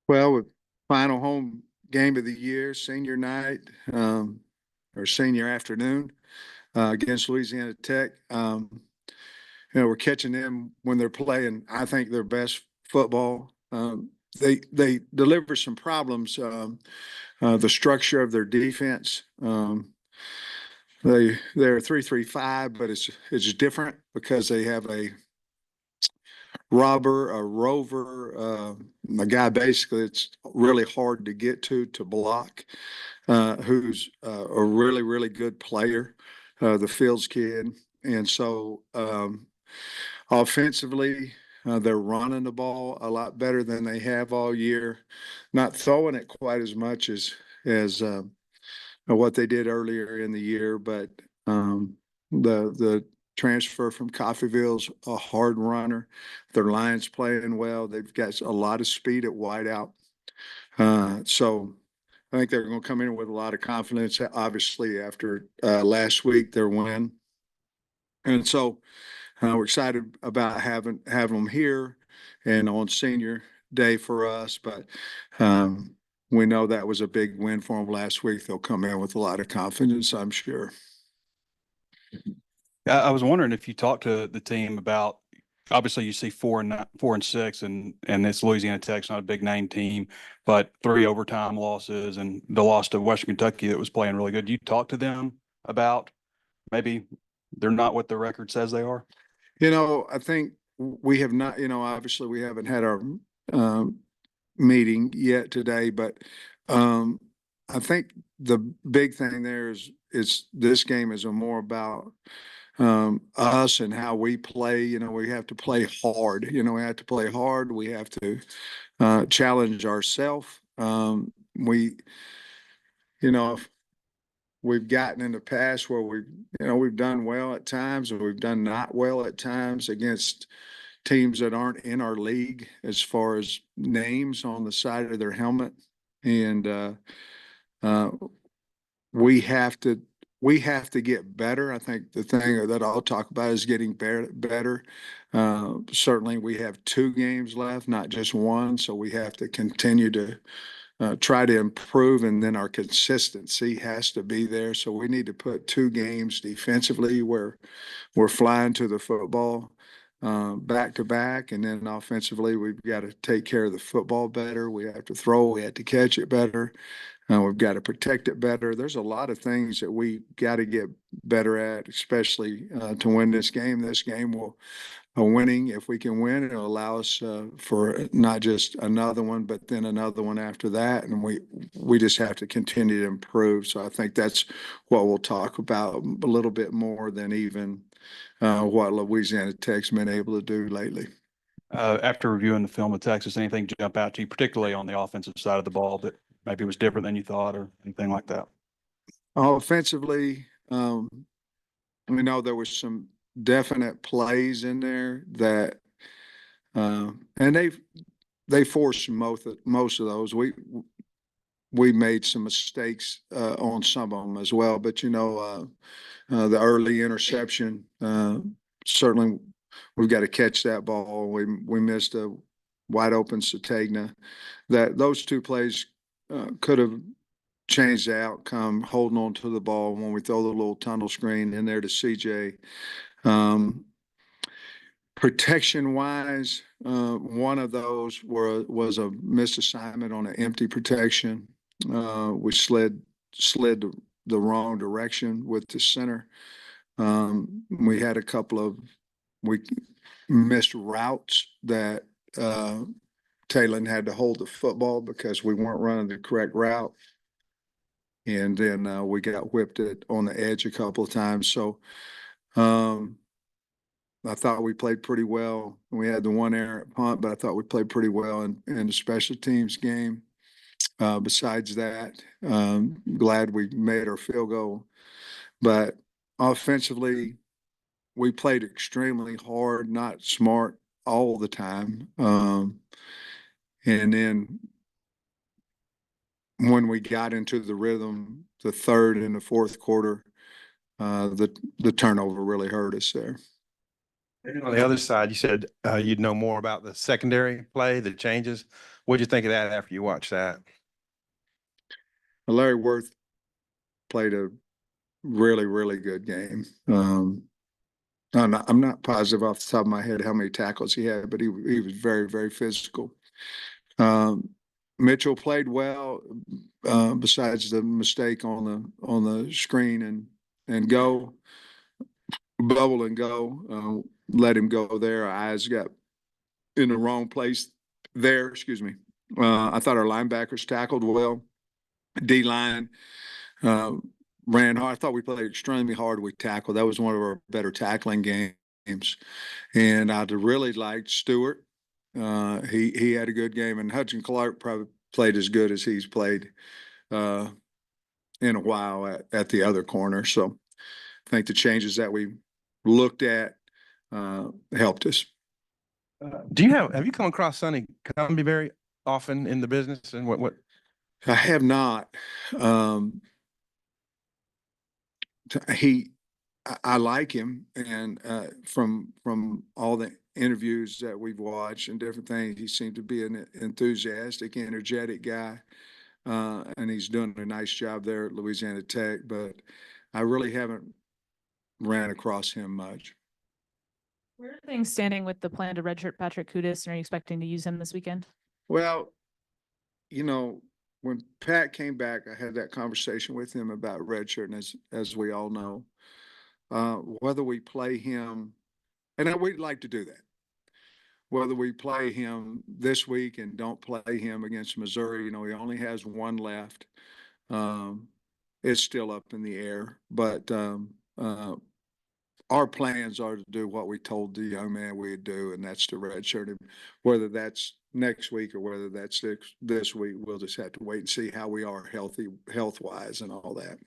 Well, with final home game of the year, senior night, or senior afternoon, against Louisiana Tech. We're catching them when they're playing, I think, their best football. They deliver some problems. The structure of their defense. They're 3-3-5, but it's different because they have a robber, a rover, a guy basically it's really hard to get to block, who's a really, really good player, the Fields kid. And so offensively, they're running the ball a lot better than they have all year, not throwing it quite as much as what they did earlier in the year, but the transfer from Coffeyville's a hard runner. Their line's playing well. They've got a lot of speed at wideout. So I think they're going to come in with a lot of confidence, obviously, after last week, their win. And so we're excited about having them here and on senior day for us. But we know that was a big win for them last week. They'll come in with a lot of confidence, I'm sure. I was wondering if you talked to the team about, obviously you see 4-6 and it's Louisiana Tech's not a big name team, but 3 overtime losses and the loss to Western Kentucky that was playing really good. You talk to them about maybe they're not what the record says they are? I think we have not, obviously we haven't had our meeting yet today, but I think the big thing there is this game is more about us and how we play. We have to play hard. We have to play hard. We have to challenge ourselves. We've gotten in the past where we've done well at times and we've done not well at times against teams that aren't in our league as far as names on the side of their helmet. And we have to get better. I think the thing that I'll talk about is getting better. Certainly we have 2 games left, not just one. So we have to continue to try to improve, and then our consistency has to be there. So we need to put 2 games defensively where we're flying to the football back to back, and then offensively we've got to take care of the football better. We have to throw, we have to catch it better. We've got to protect it better. There's a lot of things that we got to get better at, especially to win this game. This game will winning, if we can win, it'll allow us for not just another one, but then another one after that. And we just have to continue to improve. So I think that's what we'll talk about a little bit more than even what Louisiana Tech's been able to do lately. After reviewing the film of Texas, anything jump out to you, particularly on the offensive side of the ball, that maybe was different than you thought or anything like that? Offensively, we know there was some definite plays in there that and they forced most of those. We made some mistakes on some of them as well, but the early interception, certainly we've got to catch that ball. We missed a wide open Sategna. Those 2 plays could have changed the outcome, holding on to the ball when we throw the little tunnel screen in there to CJ. Protection wise, one of those was a missed assignment on an empty protection. We slid the wrong direction with the center. We had a couple of missed routes that Talon had to hold the football because we weren't running the correct route. And then we got whipped on the edge a couple of times. So I thought we played pretty well. We had the 1 errant punt, but I thought we played pretty well in the special teams game. Besides that, glad we made our field goal. But offensively, we played extremely hard, not smart all the time. And then when we got into the rhythm, the third and the fourth quarter, the turnover really hurt us there. And on the other side, you said you'd know more about the secondary play, the changes. What'd you think of that after you watched that? Larry Worth played a really, really good game. I'm not positive off the top of my head how many tackles he had, but he was very, very physical. Um, Mitchell played well, besides the mistake on the screen and go bubble and go. Let him go there. Our eyes got in the wrong place there. Excuse me. I thought our linebackers tackled well. D line uh, ran hard. I thought we played extremely hard. We tackled. That was one of our better tackling games. And I really liked Stewart. He had a good game, and Hudson Clark probably played as good as he's played uh, in a while at the other corner. So I think the changes that we looked at helped us. Have you come across Sonny Cumbie very often in the business, and what? I have not. He, I like him, and from all the interviews that we've watched and different things, he seemed to be an enthusiastic, energetic guy, and he's doing a nice job there at Louisiana Tech. But I really haven't ran across him much. Where are things standing with the plan to redshirt Patrick Kudis? And are you expecting to use him this weekend? Well, you know, when Pat came back, I had that conversation with him about redshirt, and as we all know, whether we play him, and we'd like to do that. Whether we play him this week and don't play him against Missouri, he only has one left. Um, it's still up in the air, but our plans are to do what we told the young man we'd do, and that's to redshirt him. Whether that's next week or whether that's this week, we'll just have to wait and see how we are health-wise and all that.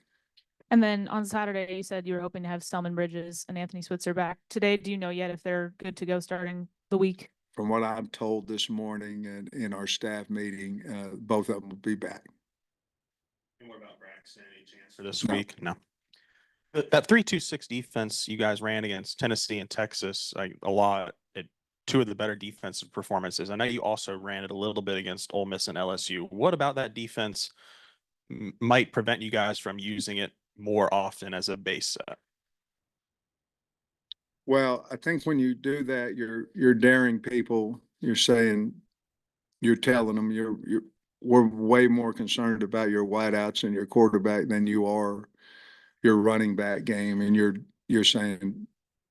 And then on Saturday, you said you were hoping to have Selman Bridges and Anthony Switzer back. Today, do you know yet if they're good to go starting the week? From what I'm told this morning and in our staff meeting, both of them will be back. And what about Braxton? Any chance for this week? No. That 3-2-6 defense you guys ran against Tennessee and Texas a lot. Two of the better defensive performances. I know you also ran it a little bit against Ole Miss and LSU. What about that defense might prevent you guys from using it more often as a base set? Well, I think when you do that, you're daring people. You're telling them we're way more concerned about your wideouts and your quarterback than you are your running back game, and you're saying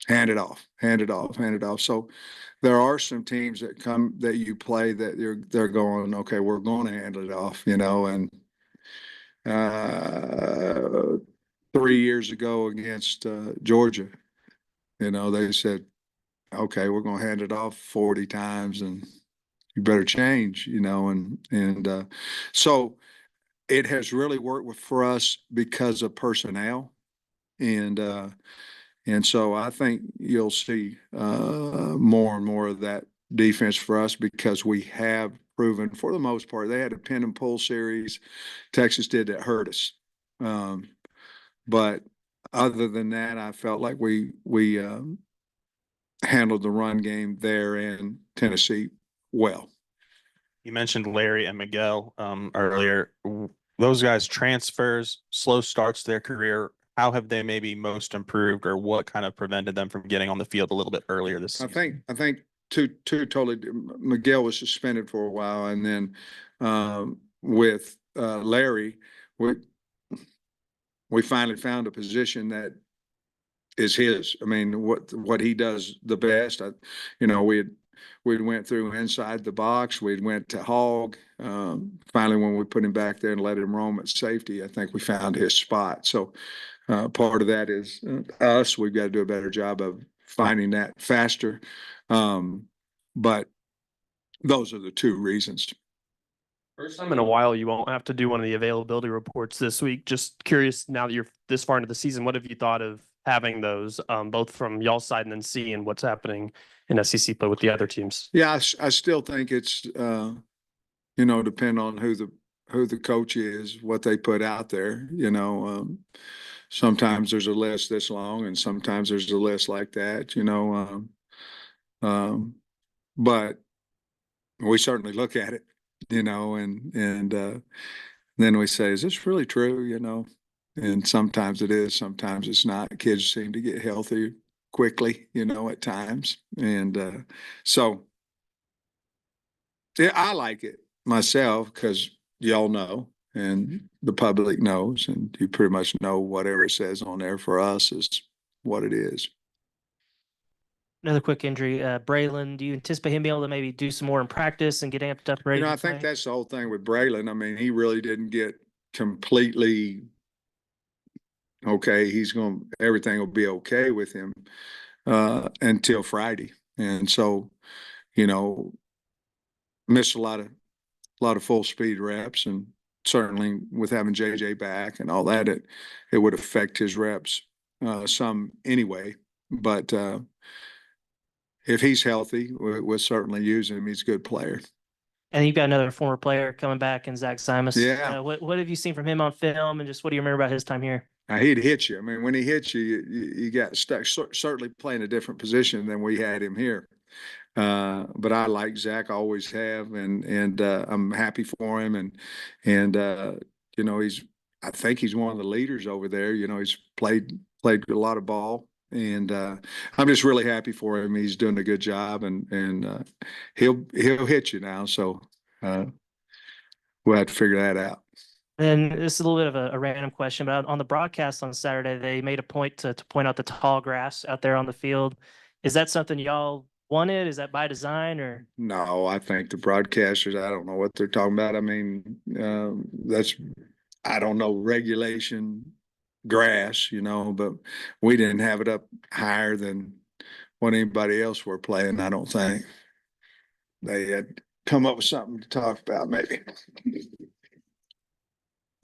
hand it off, hand it off, hand it off. So there are some teams that you play that they're going, okay, we're going to hand it off, and 3 years ago against Georgia, they said, okay, we're going to hand it off 40 times and you better change, and so it has really worked for us because of personnel. And so I think you'll see more and more of that defense for us because we have proven for the most part. They had a pin and pull series Texas did that hurt us. But other than that, I felt like we handled the run game there in Tennessee well. You mentioned Larry and Miguel earlier. Those guys transfers, slow starts to their career. How have they maybe most improved, or what kind of prevented them from getting on the field a little bit earlier this season? I think two totally. Miguel was suspended for a while, and then with Larry, we finally found a position that is his. I mean, what he does the best. We went through inside the box. We went to hog. Finally, when we put him back there and let him roam at safety, I think we found his spot. So part of that is us. We've got to do a better job of finding that faster. But those are the two reasons. First time in a while, you won't have to do one of the availability reports this week. Just curious, now that you're this far into the season, what have you thought of having those, both from y'all's side and then seeing what's happening in SEC play with the other teams? Yeah, I still think it's depend on who the coach is, what they put out there. Sometimes there's a list this long, and sometimes there's a list like that. But we certainly look at it, and then we say, is this really true? And sometimes it is, sometimes it's not. Kids seem to get healthy quickly, at times. And so yeah, I like it myself because y'all know and the public knows, and you pretty much know whatever it says on there for us is what it is. Another quick injury, Braylon, do you anticipate him being able to maybe do some more in practice and get amped up ready I to think play? that's the whole thing with Braylon. I mean, he really didn't get completely okay. Everything will be okay with him until Friday. And so, you know, missed a lot of full speed reps, and certainly with having JJ back and all that, it would affect his reps some anyway. But if he's healthy, we'll certainly use him. He's a good player. And you've got another former player coming back in Zach Simas. Yeah. What have you seen from him on film, and just what do you remember about his time here? Now, he'd hit you. I mean, when he hits you, you got stuck, certainly playing a different position than we had him here. But I like Zach, I always have, and I'm happy for him. And I think he's one of the leaders over there. He's played a lot of ball, and I'm just really happy for him. He's doing a good job, and he'll hit you now. So we'll have to figure that out. And this is a little bit of a random question, but on the broadcast on Saturday, they made a point to point out the tall grass out there on the field. Is that something y'all wanted? Is that by design, or? No, I think the broadcasters, I don't know what they're talking about. I mean, I don't know, regulation grass, but we didn't have it up higher than what anybody else were playing, I don't think. They had come up with something to talk about, maybe.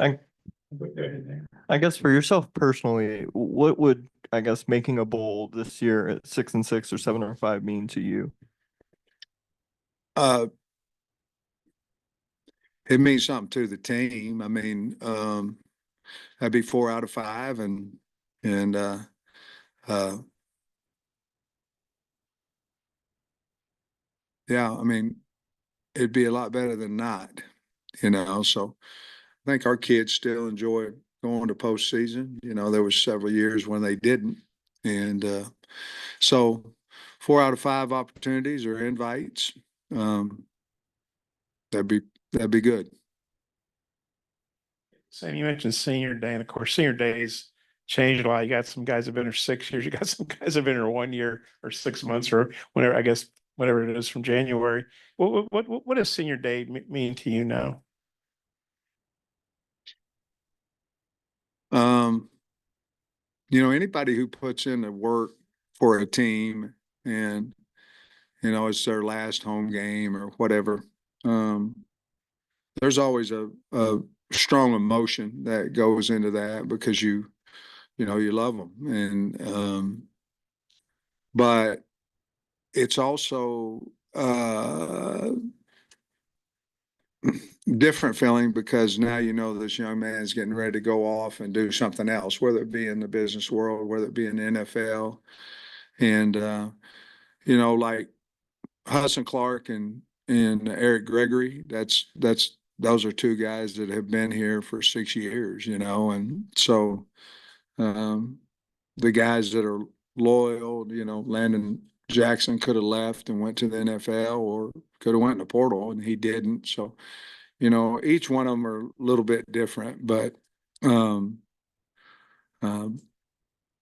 I guess for yourself personally, what would, I guess, making a bowl this year at 6-6 or 7-5 mean to you? It means something to the team. I mean, that'd be 4 out of 5, and yeah, I mean, it'd be a lot better than not, so I think our kids still enjoy going to postseason. There was several years when they didn't. And so 4 out of 5 opportunities or invites, that'd be good. Sam, you mentioned senior day, and of course, senior days changed a lot. You got some guys that have been here 6 years. You got some guys that have been here 1 year or 6 months or whatever, I guess, whatever it is from January. What does senior day mean to you now? Anybody who puts in the work for a team and, it's their last home game or whatever, there's always a strong emotion that goes into that because you love them. And, but it's also, different feeling because now this young man is getting ready to go off and do something else, whether it be in the business world, whether it be in the NFL. And like Hudson Clark and Eric Gregory, those are 2 guys that have been here for 6 years, and so the guys that are loyal, Landon Jackson could have left and went to the NFL or could have went in the portal, and he didn't. So each one of them are a little bit different, but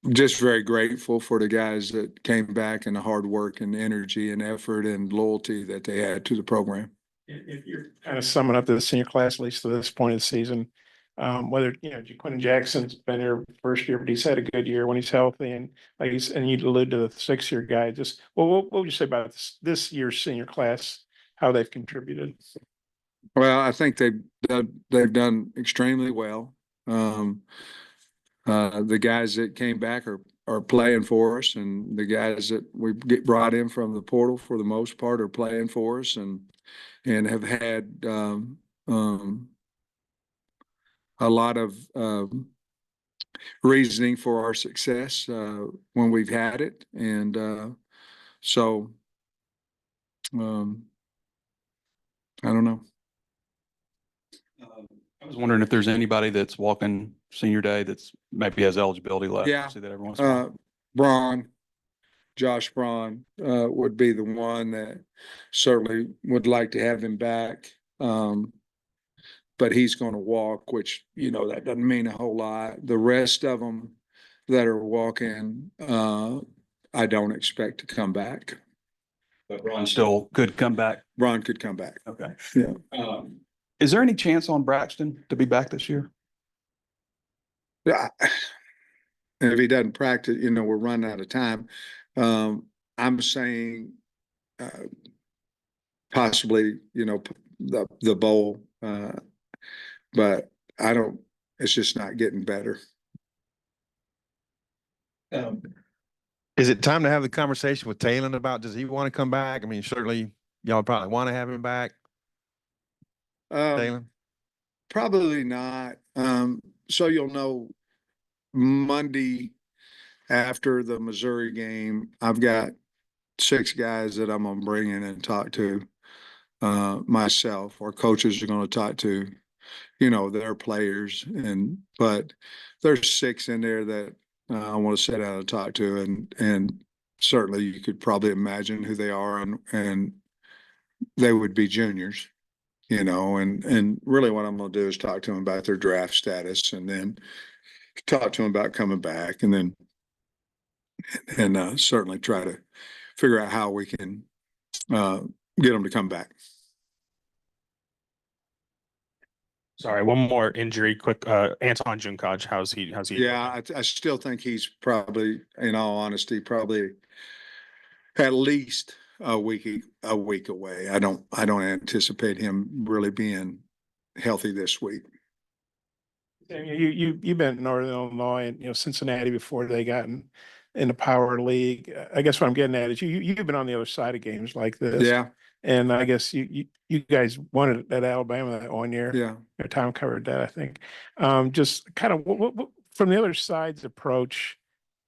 just very grateful for the guys that came back and the hard work and energy and effort and loyalty that they had to the program. If you're kind of summing up the senior class, at least to this point of the season, whether, Quentin Jackson's been here first year, but he's had a good year when he's healthy, and and you allude to the 6-year guy. Just what would you say about this year's senior class, how they've contributed? Well, I think they've done extremely well. The guys that came back are playing for us, and the guys that we get brought in from the portal for the most part are playing for us, and have had a lot of reasoning for our success when we've had it, and so I don't know. I was wondering if there's anybody that's walking senior day that's maybe has eligibility left. Yeah. See that every once in a while. Braun, Josh Braun, would be the one that certainly would like to have him back. But he's going to walk, which, that doesn't mean a whole lot. The rest of them that are walking, I don't expect to come back. But Ron still could come back. Braun could come back. Okay. Yeah. Is there any chance on Braxton to be back this year? Yeah. And if he doesn't practice, we're running out of time. I'm saying possibly, the bowl, but I don't. It's just not getting better. Is it time to have the conversation with Talon about, does he want to come back? I mean, certainly y'all probably want to have him back. Talon? Probably not. So you'll know Monday after the Missouri game, I've got 6 guys that I'm gonna bring in and talk to myself, or coaches are gonna talk to, their players, but there's 6 in there that I want to sit down and talk to, and certainly you could probably imagine who they are, and they would be juniors, and really what I'm gonna do is talk to them about their draft status, and then talk to them about coming back, and then certainly try to figure out how we can get them to come back. Sorry, one more injury, quick. Anton Junkaj, how's he? Yeah, I still think he's probably, in all honesty, probably at least a week away. I don't anticipate him really being healthy this week. You've been in Northern Illinois and Cincinnati before they got in the Power League. I guess what I'm getting at is you've been on the other side of games like this. Yeah, and I guess you guys won it at Alabama that one year. yeah. Your time covered that, I think. Just kind of what from the other side's approach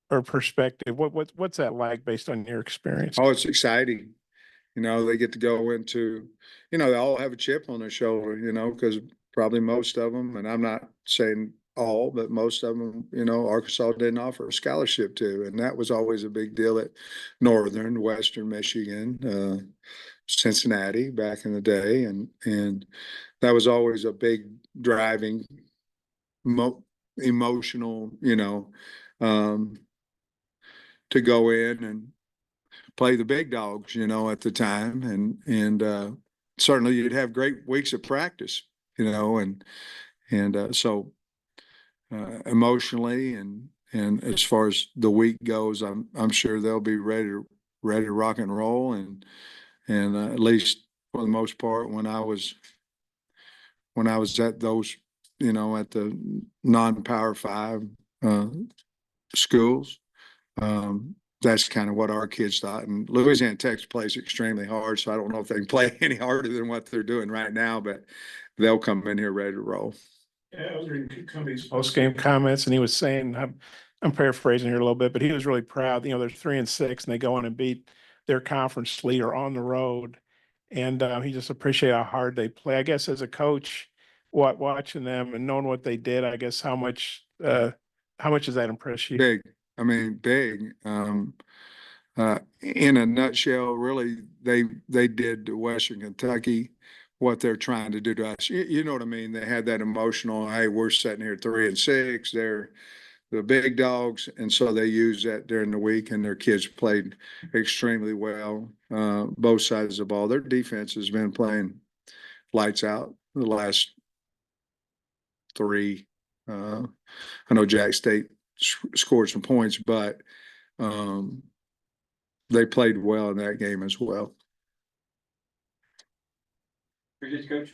or perspective, what's that like based on your experience? Oh, it's exciting. They get to go into, they all have a chip on their shoulder, because probably most of them, and I'm not saying all, but most of them, Arkansas didn't offer a scholarship to, and that was always a big deal at Northern, Western Michigan, Cincinnati back in the day, and that was always a big driving, emotional, to go in and play the big dogs, at the time, and certainly you'd have great weeks of practice, and so emotionally and as far as the week goes, I'm sure they'll be ready to rock and roll, and at least for the most part, when I was at those, at the non-Power 5 schools, that's kind of what our kids thought. And Louisiana Tech plays extremely hard, so I don't know if they can play any harder than what they're doing right now, but they'll come in here ready to roll. Yeah, I was reading Cumby's post-game comments, and he was saying, I'm paraphrasing here a little bit, but he was really proud. They're 3-6, and they go in and beat their conference leader on the road, and he just appreciated how hard they play. I guess as a coach, watching them and knowing what they did, I guess how much does that impress you? Big. I mean, big. In a nutshell, really, they did to Western Kentucky what they're trying to do to us. You know what I mean? They had that emotional, hey, we're sitting here 3-6. They're the big dogs, and so they used that during the week, and their kids played extremely well, both sides of the ball. Their defense has been playing lights out the last 3. I know Jack State scored some points, but they played well in that game as well. Appreciate you, Coach.